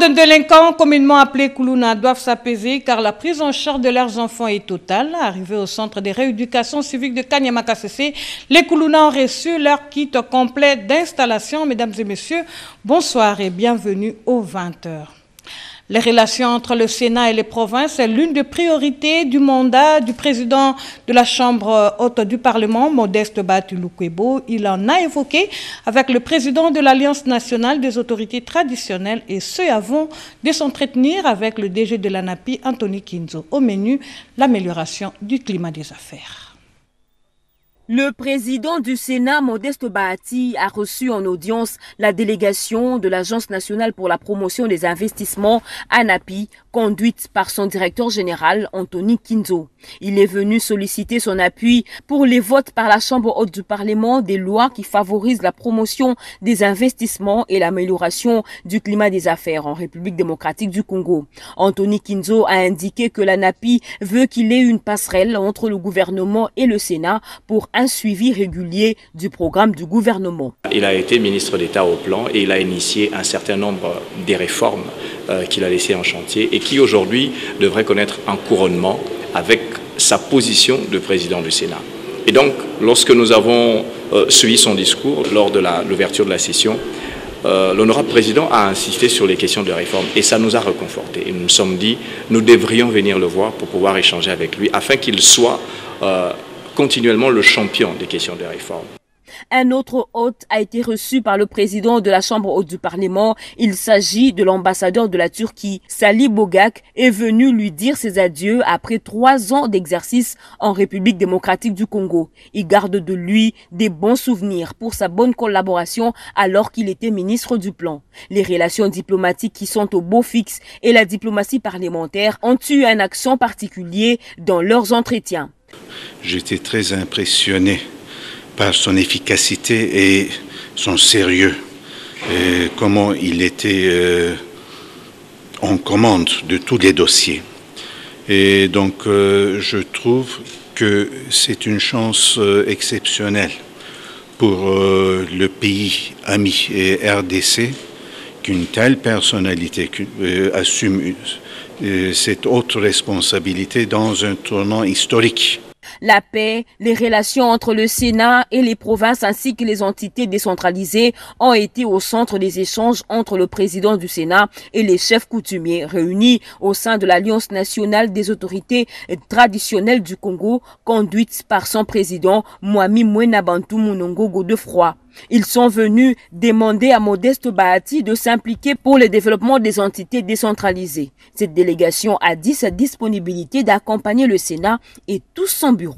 de délinquants, communément appelés Koulouna, doivent s'apaiser car la prise en charge de leurs enfants est totale. Arrivés au centre de rééducation civique de Kanyama-Kasese, les Koulouna ont reçu leur kit complet d'installation. Mesdames et messieurs, bonsoir et bienvenue aux 20h. Les relations entre le Sénat et les provinces est l'une des priorités du mandat du président de la Chambre haute du Parlement, Modeste Bahati Lukwebo. Il en a évoqué avec le président de l'Alliance nationale des autorités traditionnelles et ce avant de s'entretenir avec le DG de l'ANAPI, Anthony Kinzo. Au menu, l'amélioration du climat des affaires. Le président du Sénat, Modeste Bahati, a reçu en audience la délégation de l'Agence nationale pour la promotion des investissements, ANAPI, conduite par son directeur général, Anthony Kinzo. Il est venu solliciter son appui pour les votes par la Chambre haute du Parlement des lois qui favorisent la promotion des investissements et l'amélioration du climat des affaires en République démocratique du Congo. Anthony Kinzo a indiqué que l'ANAPI veut qu'il y ait une passerelle entre le gouvernement et le Sénat pour un suivi régulier du programme du gouvernement. Il a été ministre d'État au plan et il a initié un certain nombre des réformes qu'il a laissées en chantier et qui aujourd'hui devraient connaître un couronnement avec sa position de président du Sénat. Et donc, lorsque nous avons suivi son discours lors de l'ouverture de la session, l'honorable président a insisté sur les questions de réforme et ça nous a reconfortés. Et nous nous sommes dit, nous devrions venir le voir pour pouvoir échanger avec lui afin qu'il soit continuellement le champion des questions de réforme. Un autre hôte a été reçu par le président de la Chambre haute du Parlement. Il s'agit de l'ambassadeur de la Turquie, Salih Bogak, est venu lui dire ses adieux après 3 ans d'exercice en République démocratique du Congo. Il garde de lui des bons souvenirs pour sa bonne collaboration alors qu'il était ministre du Plan. Les relations diplomatiques qui sont au beau fixe et la diplomatie parlementaire ont eu un accent particulier dans leurs entretiens. J'étais très impressionné par son efficacité et son sérieux, et comment il était en commande de tous les dossiers. Et donc je trouve que c'est une chance exceptionnelle pour le pays ami et RDC qu'une telle personnalité assume cette haute responsabilité dans un tournant historique. La paix, les relations entre le Sénat et les provinces ainsi que les entités décentralisées ont été au centre des échanges entre le président du Sénat et les chefs coutumiers réunis au sein de l'Alliance nationale des autorités traditionnelles du Congo, conduite par son président Mwami Mwena Bantou Munongo Godefroy. Ils sont venus demander à Modeste Bahati de s'impliquer pour le développement des entités décentralisées. Cette délégation a dit sa disponibilité d'accompagner le Sénat et tout son bureau.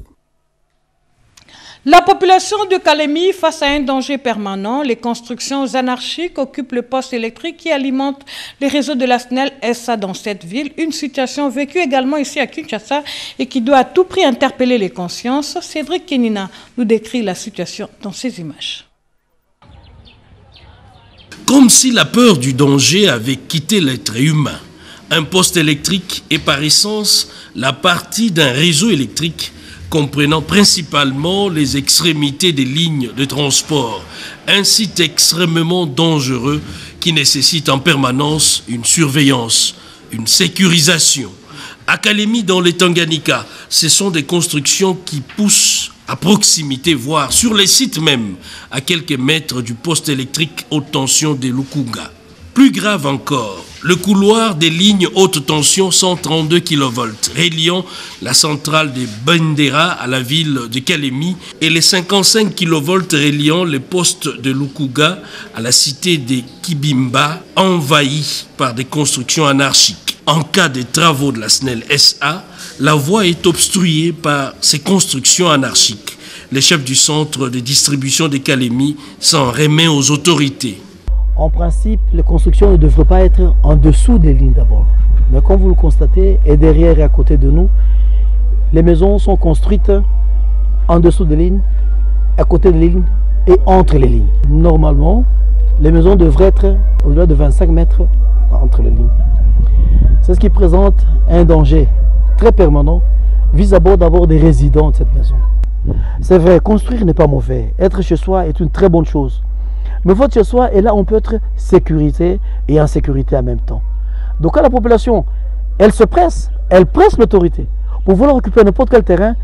La population de Kalemi face à un danger permanent, les constructions anarchiques occupent le poste électrique qui alimente les réseaux de la SNEL SA dans cette ville. Une situation vécue également ici à Kinshasa et qui doit à tout prix interpeller les consciences. Cédric Kenina nous décrit la situation dans ces images. Comme si la peur du danger avait quitté l'être humain. Un poste électrique est par essence la partie d'un réseau électrique comprenant principalement les extrémités des lignes de transport, un site extrêmement dangereux qui nécessite en permanence une surveillance, une sécurisation. À Kalemi, dans les Tanganyika, ce sont des constructions qui poussent à proximité, voire sur les sites même, à quelques mètres du poste électrique haute tension de Lukunga. Plus grave encore, le couloir des lignes haute tension 132 kV reliant la centrale de Bendera à la ville de Kalemi et les 55 kV reliant les postes de Lukunga à la cité de Kibimba, envahis par des constructions anarchiques. En cas de travaux de la SNEL SA, la voie est obstruée par ces constructions anarchiques. Le chef du centre de distribution de Kalemi s'en remet aux autorités. En principe, les constructions ne devraient pas être en dessous des lignes d'abord. Mais comme vous le constatez, et derrière et à côté de nous, les maisons sont construites en dessous des lignes, à côté des lignes et entre les lignes. Normalement, les maisons devraient être au-delà de 25 mètres entre les lignes. C'est ce qui présente un danger très permanent vis-à-vis d'abord des résidents de cette maison. C'est vrai, construire n'est pas mauvais. Être chez soi est une très bonne chose. Mais votre chez soi est là, on peut être sécurité et insécurité en même temps. Donc quand la population, elle se presse, elle presse l'autorité pour vouloir occuper n'importe quel terrain,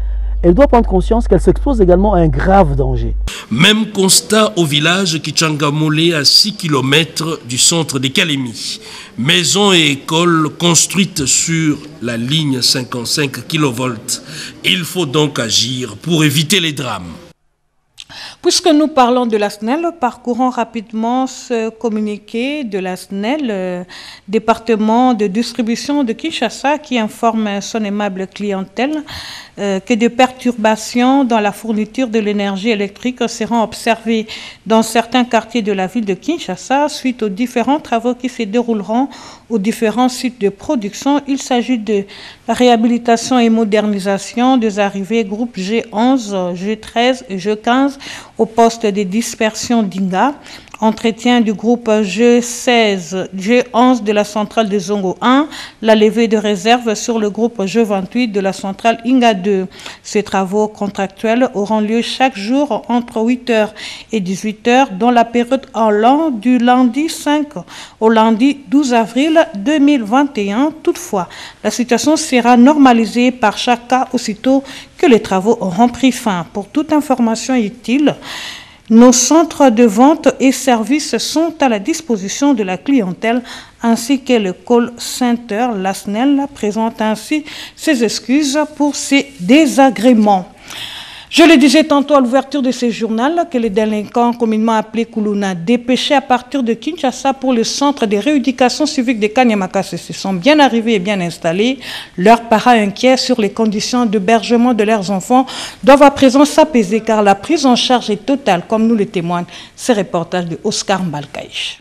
elle doit prendre conscience qu'elle s'expose également à un grave danger. Même constat au village Kichangamole, à 6 km du centre de Kalemi. Maisons et écoles construites sur la ligne 55 kV. Il faut donc agir pour éviter les drames. Puisque nous parlons de la SNEL, parcourons rapidement ce communiqué de la SNEL, département de distribution de Kinshasa, qui informe son aimable clientèle que des perturbations dans la fourniture de l'énergie électrique seront observées dans certains quartiers de la ville de Kinshasa suite aux différents travaux qui se dérouleront aux différents sites de production. Il s'agit de la réhabilitation et modernisation des arrivées groupe G11, G13 et G15 au poste de dispersion d'Inga, entretien du groupe G16, G11 de la centrale de Zongo 1, la levée de réserve sur le groupe G28 de la centrale Inga 2. Ces travaux contractuels auront lieu chaque jour entre 8h et 18h dans la période allant du lundi 5 au lundi 12 avril 2021. Toutefois, la situation sera normalisée par chaque cas aussitôt que les travaux auront pris fin. Pour toute information utile, nos centres de vente et services sont à la disposition de la clientèle ainsi que le call center. La SNEL présente ainsi ses excuses pour ces désagréments. Je le disais tantôt à l'ouverture de ce journal que les délinquants communément appelés Kuluna, dépêchés à partir de Kinshasa pour le centre de rééducation civique de Kanyama-Kasese, sont bien arrivés et bien installés. Leurs parents inquiets sur les conditions d'hébergement de leurs enfants doivent à présent s'apaiser car la prise en charge est totale, comme nous le témoigne ce reportage de Oscar Mbalkaïch.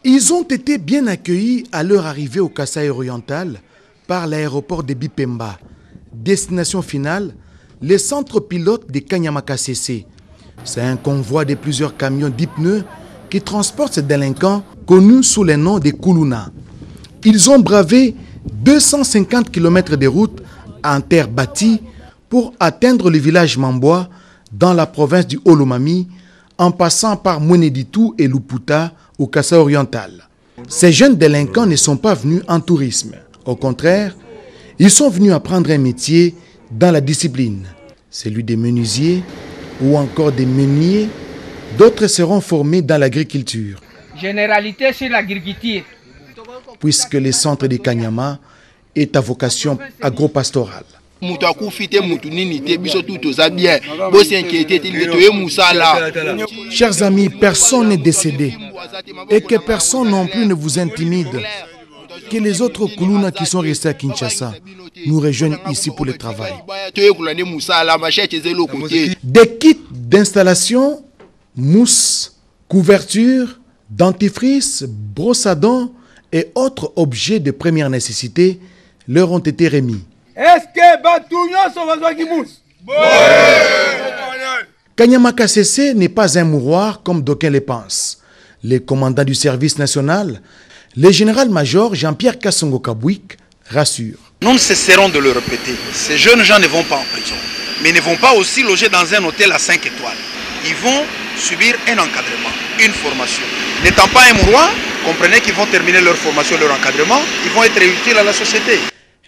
Ils ont été bien accueillis à leur arrivée au Kasaï oriental par l'aéroport de Bipemba. Destination finale, les centres pilotes de Kanyama-Kasese. C'est un convoi de plusieurs camions d'hypneux qui transportent ces délinquants connus sous le nom des Kuluna. Ils ont bravé 250 km de route en terre bâtie pour atteindre le village Mamboa dans la province du Olomami en passant par Mweneditu et Luputa au Kasaï oriental. Ces jeunes délinquants ne sont pas venus en tourisme. Au contraire, ils sont venus apprendre un métier dans la discipline, celui des menuisiers ou encore des meuniers. D'autres seront formés dans l'agriculture. Généralité sur l'agriculture. Puisque le centre de Kanyama est à vocation agro-pastorale. Chers amis, personne n'est décédé et que personne non plus ne vous intimide. Que les autres Kuluna qui sont restés à Kinshasa nous rejoignent ici pour le travail. Des kits d'installation, mousse, couverture, dentifrice, brosse à dents et autres objets de première nécessité leur ont été remis. Est-ce que Batounion sont besoin qui mousse? Kanyama-Kasese n'est pas un mouroir comme d'aucuns le pensent. Les commandants du service national, le général-major Jean-Pierre Kassongo Kabouik, rassure. Nous ne cesserons de le répéter. Ces jeunes gens ne vont pas en prison, mais ne vont pas aussi loger dans un hôtel à 5 étoiles. Ils vont subir un encadrement, une formation. N'étant pas un mouroir, comprenez qu'ils vont terminer leur formation, leur encadrement, ils vont être utiles à la société.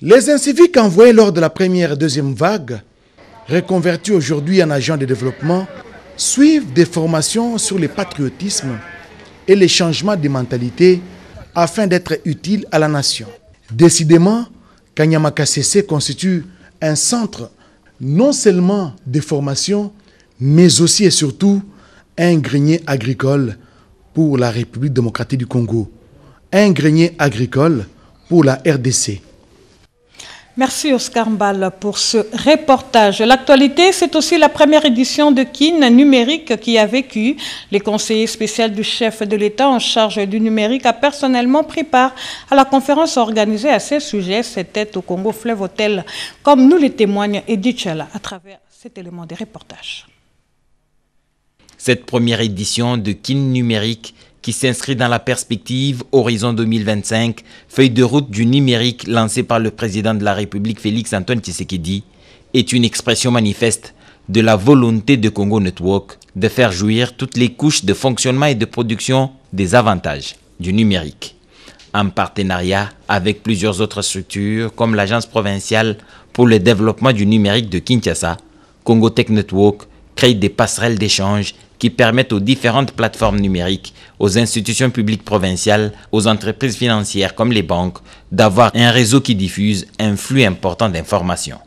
Les inciviques envoyés lors de la première et deuxième vague, reconvertis aujourd'hui en agents de développement, suivent des formations sur le patriotisme et les changements de mentalité afin d'être utiles à la nation. Décidément, Kanyama-Kasese constitue un centre non seulement de formation, mais aussi et surtout un grenier agricole pour la République démocratique du Congo, un grenier agricole pour la RDC. Merci Oscar Mbal pour ce reportage. L'actualité, c'est aussi la première édition de Kin numérique qui a vécu. Le conseiller spécial du chef de l'État en charge du numérique a personnellement pris part à la conférence organisée à ce sujet. C'était au Congo Fleuve Hotel, comme nous le témoigne Edith Chala à travers cet élément de reportage. Cette première édition de Kin numérique qui s'inscrit dans la perspective Horizon 2025, feuille de route du numérique lancée par le président de la République Félix-Antoine Tshisekedi, est une expression manifeste de la volonté de Congo Network de faire jouir toutes les couches de fonctionnement et de production des avantages. du numérique, en partenariat avec plusieurs autres structures comme l'Agence provinciale pour le développement du numérique de Kinshasa. Congo Tech Network crée des passerelles d'échange qui permettent aux différentes plateformes numériques, aux institutions publiques provinciales, aux entreprises financières comme les banques, d'avoir un réseau qui diffuse un flux important d'informations.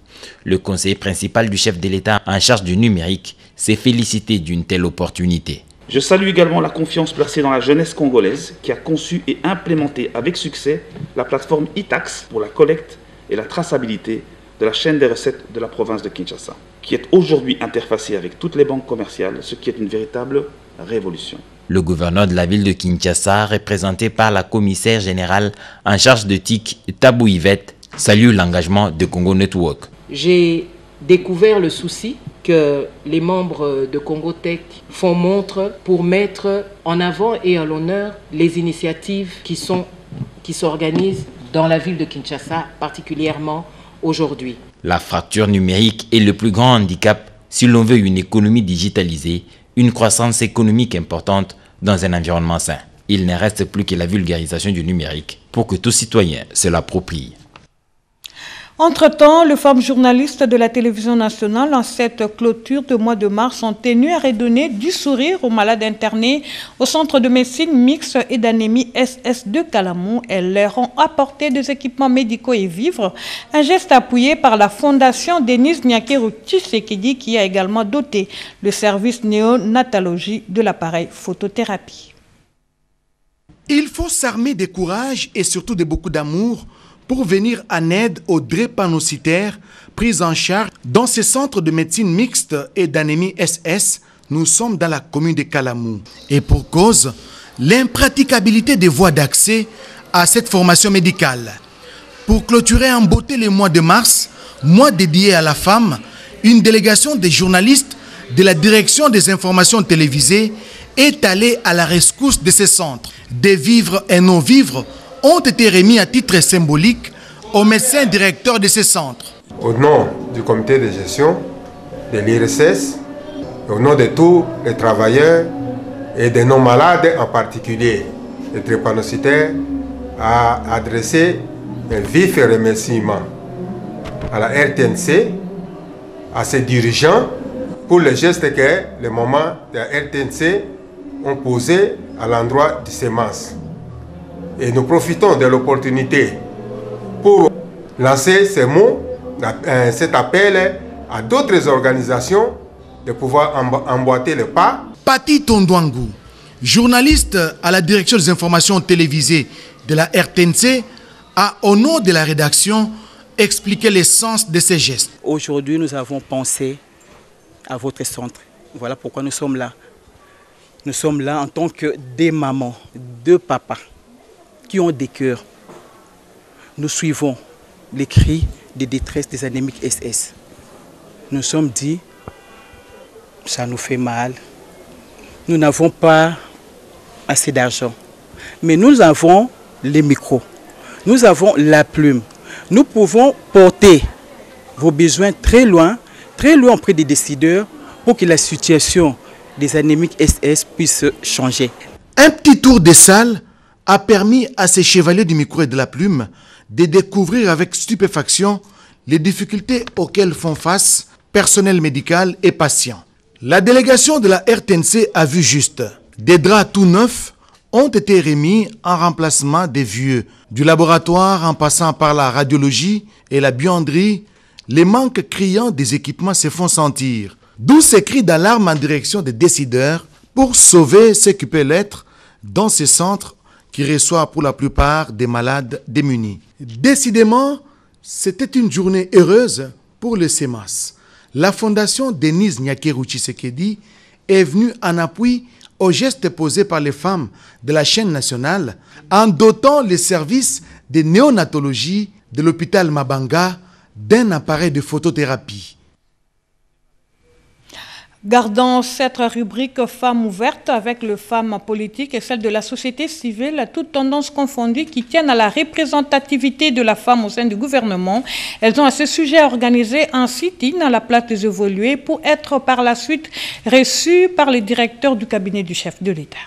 Le conseiller principal du chef de l'État en charge du numérique s'est félicité d'une telle opportunité. Je salue également la confiance placée dans la jeunesse congolaise qui a conçu et implémenté avec succès la plateforme e-tax pour la collecte et la traçabilité de la chaîne des recettes de la province de Kinshasa, qui est aujourd'hui interfacée avec toutes les banques commerciales, ce qui est une véritable révolution. Le gouverneur de la ville de Kinshasa, représenté par la commissaire générale en charge de TIC, Tabou Yvette, salue l'engagement de Congo Network. J'ai découvert le souci que les membres de Congo Tech font montre pour mettre en avant et à l'honneur les initiatives qui s'organisent dans la ville de Kinshasa, particulièrement aujourd'hui. La fracture numérique est le plus grand handicap si l'on veut une économie digitalisée, une croissance économique importante dans un environnement sain. Il ne reste plus que la vulgarisation du numérique pour que tout citoyen se l'approprie. Entre-temps, les femmes journalistes de la télévision nationale, en cette clôture de mois de mars, ont tenu à redonner du sourire aux malades internés au centre de médecine mixte et d'anémie SS de Kalamou. Elles leur ont apporté des équipements médicaux et vivres, un geste appuyé par la fondation Denise Nyakeru Tshisekedi qui a également doté le service néonatologie de l'appareil photothérapie. Il faut s'armer de courage et surtout de beaucoup d'amour pour venir en aide aux drépanocytaires pris en charge dans ces centres de médecine mixte et d'anémie SS. Nous sommes dans la commune de Kalamou. Et pour cause, l'impraticabilité des voies d'accès à cette formation médicale. Pour clôturer en beauté le mois de mars, mois dédié à la femme, une délégation des journalistes de la direction des informations télévisées est allée à la rescousse de ces centres. Des vivres et non-vivres ont été remis à titre symbolique aux médecins directeurs de ces centres. Au nom du comité de gestion de l'IRSS, au nom de tous les travailleurs et des non-malades en particulier, les drépanocytaires, a adressé un vif remerciement à la RTNC, à ses dirigeants, pour le geste que les moments de la RTNC ont posé à l'endroit de ces masses. Et nous profitons de l'opportunité pour lancer ces mots, cet appel à d'autres organisations de pouvoir emboîter le pas. Pati Tondouangou, journaliste à la direction des informations télévisées de la RTNC, a au nom de la rédaction expliqué l'essence de ces gestes. Aujourd'hui, nous avons pensé à votre centre. Voilà pourquoi nous sommes là. Nous sommes là en tant que des mamans, deux papas qui ont des cœurs. Nous suivons les cris de détresse des anémiques SS. Nous sommes dit, ça nous fait mal. Nous n'avons pas assez d'argent. Mais nous avons les micros. Nous avons la plume. Nous pouvons porter vos besoins très loin auprès des décideurs pour que la situation des anémiques SS puisse changer. Un petit tour des salles a permis à ces chevaliers du micro et de la plume de découvrir avec stupéfaction les difficultés auxquelles font face personnel médical et patients. La délégation de la RTNC a vu juste. Des draps tout neufs ont été remis en remplacement des vieux. Du laboratoire en passant par la radiologie et la buanderie, les manques criants des équipements se font sentir. D'où ces cris d'alarme en direction des décideurs pour sauver ce qui peut l'être dans ces centres qui reçoivent pour la plupart des malades démunis. Décidément, c'était une journée heureuse pour le CEMAS. La fondation Denise Nyakeru Tshisekedi est venue en appui aux gestes posés par les femmes de la chaîne nationale en dotant les services de néonatologie de l'hôpital Mabanga d'un appareil de photothérapie. Gardons cette rubrique femmes ouvertes avec les femmes politiques et celle de la société civile, à toutes tendances confondues qui tiennent à la représentativité de la femme au sein du gouvernement. Elles ont à ce sujet organisé un sit-in à la place des évolués pour être par la suite reçues par les directeurs du cabinet du chef de l'État.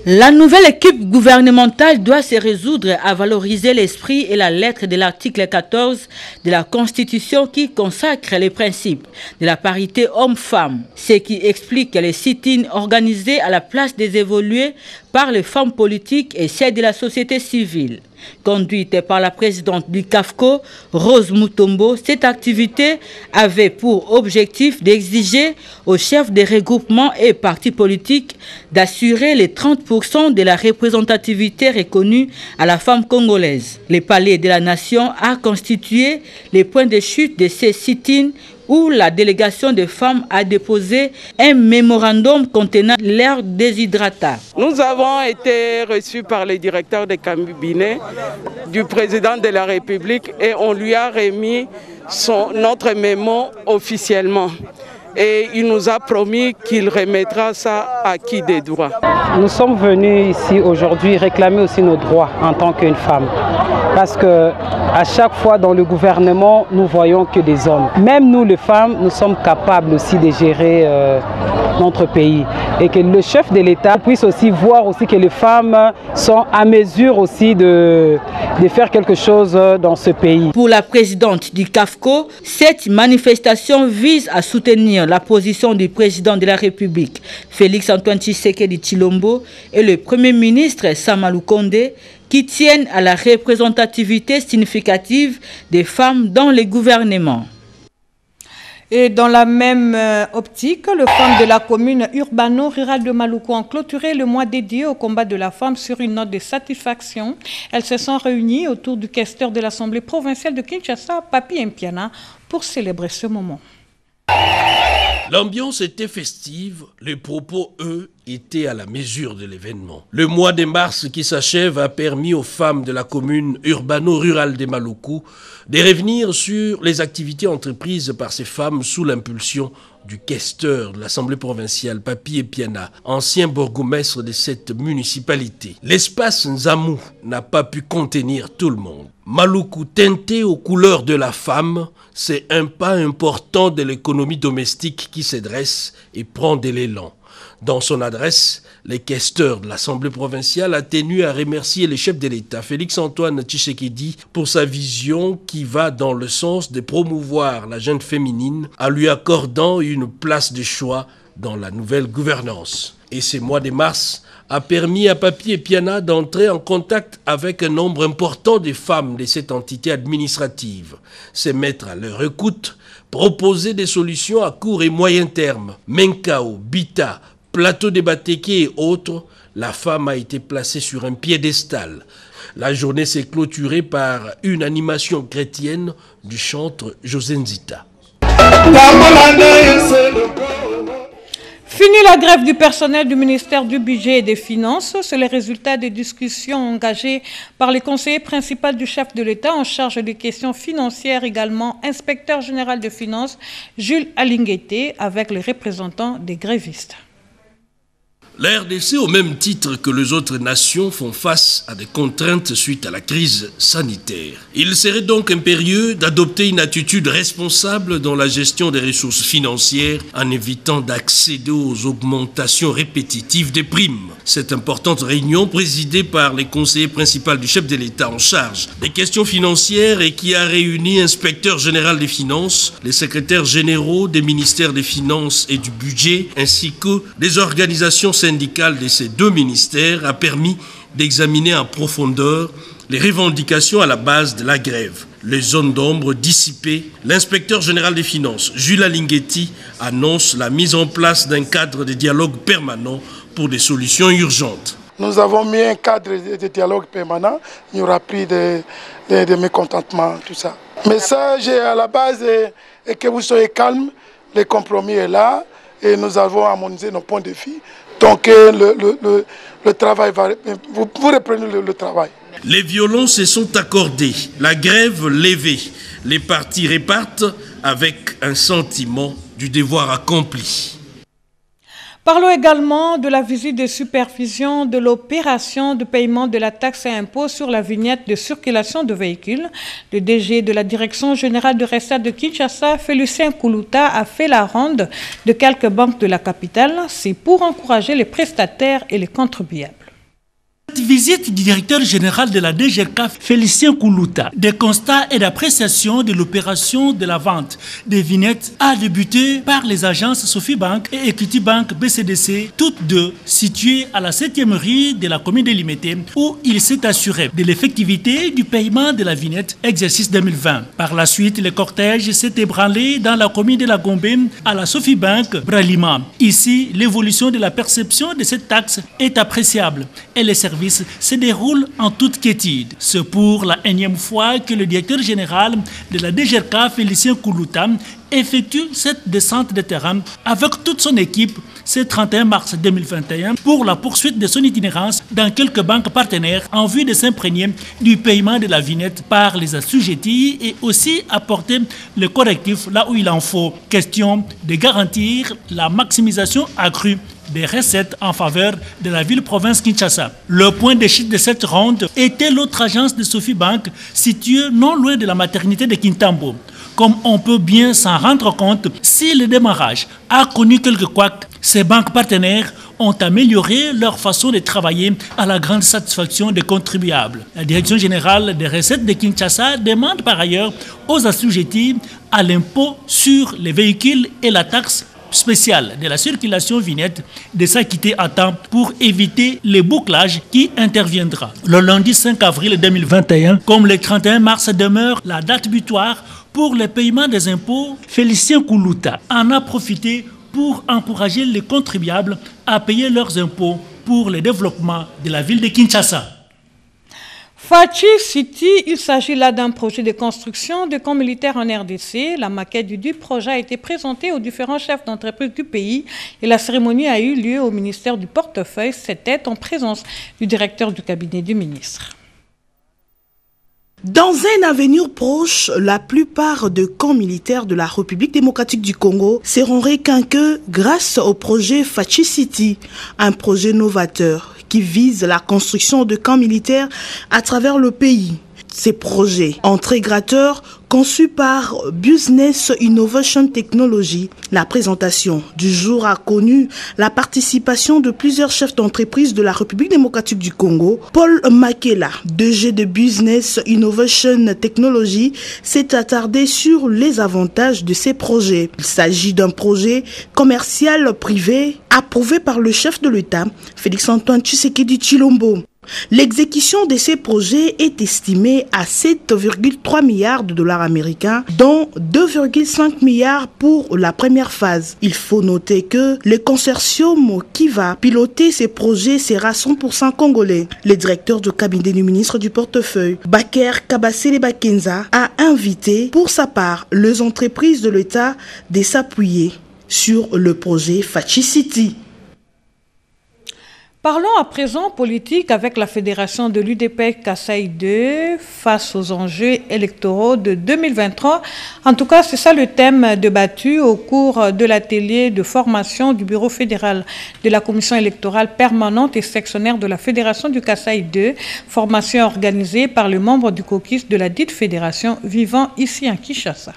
La nouvelle équipe gouvernementale doit se résoudre à valoriser l'esprit et la lettre de l'article 14 de la Constitution qui consacre les principes de la parité homme-femme, ce qui explique les sit-ins organisés à la place des évolués par les femmes politiques et celles de la société civile. Conduite par la présidente du CAFCO, Rose Mutombo, cette activité avait pour objectif d'exiger aux chefs des regroupements et partis politiques d'assurer les 30% de la représentativité reconnue à la femme congolaise. Le Palais de la Nation a constitué les points de chute de ces sit-ins où la délégation des femmes a déposé un mémorandum contenant leur déshydratat. Nous avons été reçus par le directeur de cabinet du président de la République et on lui a remis notre mémo officiellement. Et il nous a promis qu'il remettra ça à qui des droits. Nous sommes venus ici aujourd'hui réclamer aussi nos droits en tant qu'une femme. Parce que à chaque fois dans le gouvernement, nous voyons que des hommes. Même nous les femmes, nous sommes capables aussi de gérer notre pays. Et que le chef de l'État puisse aussi voir aussi que les femmes sont à mesure aussi de faire quelque chose dans ce pays. Pour la présidente du CAFCO, cette manifestation vise à soutenir la position du président de la République, Félix Antoine Tshisekedi Tshilombo, et le Premier ministre Sama Lukonde, qui tiennent à la représentativité significative des femmes dans les gouvernements. Et dans la même optique, les femmes de la commune urbano-rurale de Maluku ont clôturé le mois dédié au combat de la femme sur une note de satisfaction. Elles se sont réunies autour du questeur de l'Assemblée provinciale de Kinshasa, Papi Mpiana, pour célébrer ce moment. L'ambiance était festive, les propos, eux, étaient à la mesure de l'événement. Le mois de mars qui s'achève a permis aux femmes de la commune urbano-rurale de Maluku de revenir sur les activités entreprises par ces femmes sous l'impulsion du questeur de l'Assemblée provinciale, Papi Mpiana, ancien bourgmestre de cette municipalité. L'espace Nzamou n'a pas pu contenir tout le monde. Maluku, teinté aux couleurs de la femme, c'est un pas important de l'économie domestique qui se dresse et prend de l'élan. Dans son adresse, le questeur de l'Assemblée provinciale a tenu à remercier le chef de l'État, Félix Antoine Tshisekedi, pour sa vision qui va dans le sens de promouvoir la jeune féminine en lui accordant une place de choix dans la nouvelle gouvernance. Et ce mois de mars a permis à Papi Mpiana d'entrer en contact avec un nombre important de femmes de cette entité administrative, se mettre à leur écoute, proposer des solutions à court et moyen terme. Menkao, Bita, Plateau de Bateke et autres, la femme a été placée sur un piédestal. La journée s'est clôturée par une animation chrétienne du chantre José Nzita. Fini la grève du personnel du ministère du Budget et des Finances. C'est le résultat des discussions engagées par les conseillers principaux du chef de l'État en charge des questions financières, également inspecteur général de finances, Jules Alinguete, avec les représentants des grévistes. La RDC, au même titre que les autres nations, font face à des contraintes suite à la crise sanitaire. Il serait donc impérieux d'adopter une attitude responsable dans la gestion des ressources financières en évitant d'accéder aux augmentations répétitives des primes. Cette importante réunion, présidée par les conseillers principaux du chef de l'État en charge des questions financières et qui a réuni l'inspecteur général des finances, les secrétaires généraux des ministères des Finances et du Budget, ainsi que des organisations syndicale de ces deux ministères a permis d'examiner en profondeur les revendications à la base de la grève. Les zones d'ombre dissipées, l'inspecteur général des finances, Jules Alinguete, annonce la mise en place d'un cadre de dialogue permanent pour des solutions urgentes. Nous avons mis un cadre de dialogue permanent, il n'y aura plus de mécontentement, tout ça. Le message à la base est que vous soyez calme, le compromis est là et nous avons harmonisé nos points de vue. Donc le travail va... Vous reprenez le travail. Les violons se sont accordés, la grève levée. Les partis repartent avec un sentiment du devoir accompli. Parlons également de la visite de supervision de l'opération de paiement de la taxe et impôt sur la vignette de circulation de véhicules. Le DG de la Direction générale de recettes de Kinshasa, Félicien Koulouta, a fait la ronde de quelques banques de la capitale. C'est pour encourager les prestataires et les contribuables. visite du directeur général de la DGRK, Félicien Koulouta, des constats et d'appréciation de l'opération de la vente des vignettes a débuté par les agences Sophie Bank et Equity Bank BCDC, toutes deux situées à la 7e rue de la commune de Limete, où il s'est assuré de l'effectivité du paiement de la vignette exercice 2020. Par la suite, le cortège s'est ébranlé dans la commune de la Gombe à la Sophie Bank Bralima. Ici, l'évolution de la perception de cette taxe est appréciable et les services se déroulent en toute quiétude. C'est pour la énième fois que le directeur général de la DGRK, Félicien Koulouta, effectue cette descente de terrain avec toute son équipe ce 31 mars 2021 pour la poursuite de son itinérance dans quelques banques partenaires en vue de s'imprégner du paiement de la vignette par les assujettis et aussi apporter le correctif là où il en faut. Question de garantir la maximisation accrue des recettes en faveur de la ville-province Kinshasa. Le point de chute de cette ronde était l'autre agence de Sophie Bank située non loin de la maternité de Kintambo. Comme on peut bien s'en rendre compte, si le démarrage a connu quelques couacs, ces banques partenaires ont amélioré leur façon de travailler à la grande satisfaction des contribuables. La Direction générale des recettes de Kinshasa demande par ailleurs aux assujettis à l'impôt sur les véhicules et la taxe spéciale de la circulation vignette de s'acquitter à temps pour éviter les bouclages qui interviendra. Le lundi 5 avril 2021, comme le 31 mars demeure la date butoir pour le paiement des impôts, Félicien Koulouta en a profité pour encourager les contribuables à payer leurs impôts pour le développement de la ville de Kinshasa. Fachi City, il s'agit là d'un projet de construction de camps militaires en RDC. La maquette du projet a été présentée aux différents chefs d'entreprise du pays et la cérémonie a eu lieu au ministère du Portefeuille. C'était en présence du directeur du cabinet du ministre. Dans un avenir proche, la plupart des camps militaires de la République démocratique du Congo seront requinqués grâce au projet Fachi City, un projet novateur qui vise la construction de camps militaires à travers le pays. Ces projets intégrateurs conçus par Business Innovation Technology. La présentation du jour a connu la participation de plusieurs chefs d'entreprise de la République démocratique du Congo. Paul Makela, DG de Business Innovation Technology, s'est attardé sur les avantages de ces projets. Il s'agit d'un projet commercial privé approuvé par le chef de l'État, Félix-Antoine Tshisekedi Tshilombo. L'exécution de ces projets est estimée à 7,3 milliards de dollars américains, dont 2,5 milliards pour la première phase. Il faut noter que le consortium qui va piloter ces projets sera 100% congolais. Le directeur du cabinet du ministre du Portefeuille, Baker Kabasele Bakenza, a invité pour sa part les entreprises de l'État de s'appuyer sur le projet Fachi City. Parlons à présent politique avec la fédération de l'UDPS Kasaï 2 face aux enjeux électoraux de 2023. En tout cas, c'est ça le thème débattu au cours de l'atelier de formation du bureau fédéral de la commission électorale permanente et sectionnaire de la fédération du Kasaï 2, formation organisée par les membres du caucus de la dite fédération vivant ici à Kinshasa.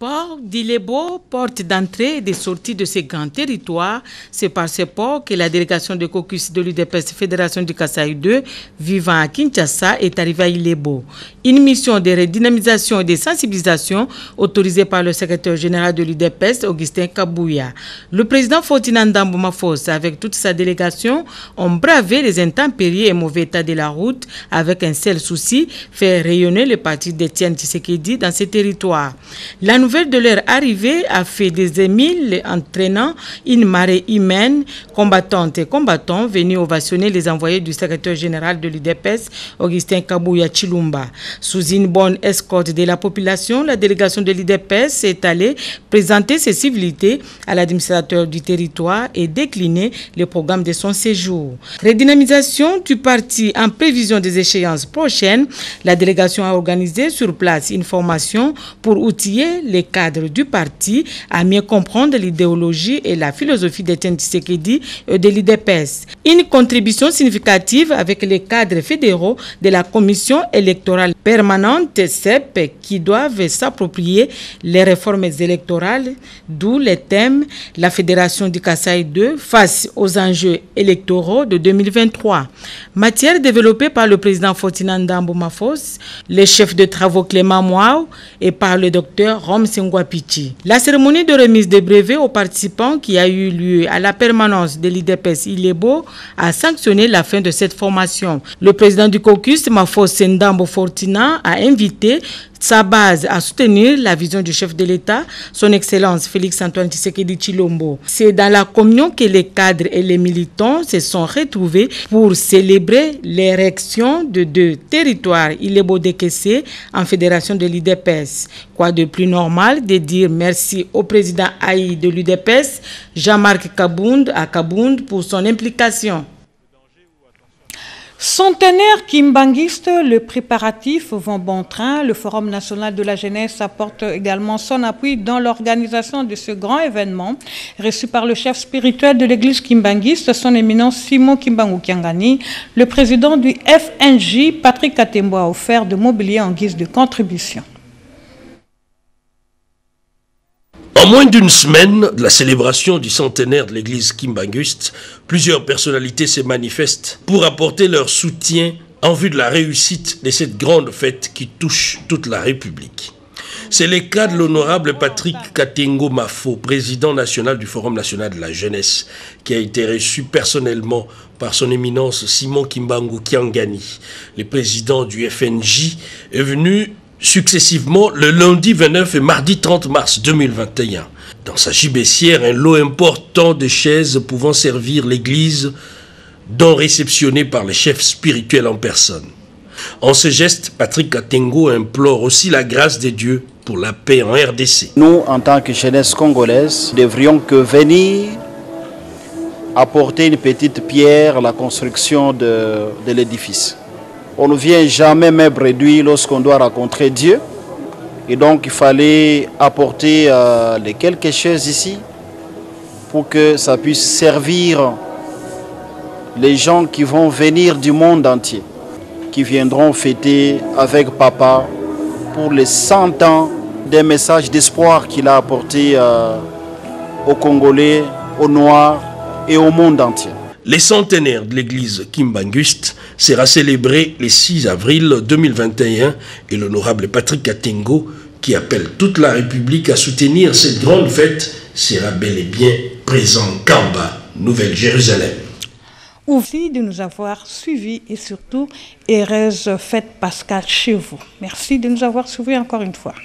Port d'Ilebo, porte d'entrée et de sortie de ces grands territoires, c'est par ce port que la délégation de caucus de l'UDPS Fédération du Kasaï 2 vivant à Kinshasa est arrivée à Ilebo. Une mission de redynamisation et de sensibilisation autorisée par le secrétaire général de l'UDPS, Augustin Kabouya. Le président Fortinand Ndambo Mafos, avec toute sa délégation, ont bravé les intempéries et mauvais état de la route avec un seul souci, faire rayonner le parti d'Étienne Tshisekedi dans ces territoires. La nouvelle de leur arrivée a fait des émules entraînant une marée humaine, combattantes et combattants venus ovationner les envoyés du secrétaire général de l'UDPS, Augustin Kabouya Tshilombo. Sous une bonne escorte de la population, la délégation de l'UDPS est allée présenter ses civilités à l'administrateur du territoire et décliner le programme de son séjour. Redynamisation du parti en prévision des échéances prochaines, la délégation a organisé sur place une formation pour outiller les cadres du parti à mieux comprendre l'idéologie et la philosophie d'Étienne Tshisekedi et de l'UDPS. Une contribution significative avec les cadres fédéraux de la Commission électorale permanente CEP qui doivent s'approprier les réformes électorales, d'où les thèmes la Fédération du Kasaï 2 face aux enjeux électoraux de 2023. Matière développée par le président Fortina Ndambo Mafos, le chef de travaux Clément Mouaou et par le docteur Rom Sengwapichi. La cérémonie de remise des brevets aux participants qui a eu lieu à la permanence de l'IDPS Ilebo a sanctionné la fin de cette formation. Le président du caucus, Mafos Ndambo Fortina, a invité sa base à soutenir la vision du chef de l'État, son Excellence Félix-Antoine Tshisekedi Tshilombo. C'est dans la communion que les cadres et les militants se sont retrouvés pour célébrer l'érection de 2 territoires Ilebo-Dekessé en fédération de l'UDPS. Quoi de plus normal de dire merci au président Haï de l'UDPS, Jean-Marc Kabound, à Kabound pour son implication. Centenaire kimbanguiste, le préparatif vont bon train. Le Forum national de la jeunesse apporte également son appui dans l'organisation de ce grand événement. Reçu par le chef spirituel de l'église kimbanguiste, son éminence Simon Kimbangu Kiangani, le président du FNJ, Patrick Katembo, a offert de mobilier en guise de contribution. En moins d'une semaine de la célébration du centenaire de l'église kimbanguiste, plusieurs personnalités se manifestent pour apporter leur soutien en vue de la réussite de cette grande fête qui touche toute la République. C'est le cas de l'honorable Patrick Katengo Mafo, président national du Forum national de la jeunesse, qui a été reçu personnellement par son éminence Simon Kimbangu Kiangani. Le président du FNJ est venu successivement le lundi 29 et mardi 30 mars 2021. Dans sa gibecière, un lot important de chaises pouvant servir l'église, dont réceptionnées par les chefs spirituels en personne. En ce geste, Patrick Katengo implore aussi la grâce de Dieu pour la paix en RDC. Nous, en tant que jeunesse congolaise, ne devrions que venir apporter une petite pierre à la construction de l'édifice. On ne vient jamais même réduire lorsqu'on doit rencontrer Dieu. Et donc il fallait apporter les quelques choses ici pour que ça puisse servir les gens qui vont venir du monde entier, qui viendront fêter avec papa pour les 100 ans des messages d'espoir qu'il a apportés aux Congolais, aux Noirs et au monde entier. Le centenaire de l'église kimbanguiste sera célébré le 6 avril 2021 et l'honorable Patrick Katengo, qui appelle toute la République à soutenir cette grande fête, sera bel et bien présent Kamba, Nouvelle-Jérusalem. Merci de nous avoir suivis et surtout, heureuse fête Pascal chez vous. Merci de nous avoir suivis encore une fois.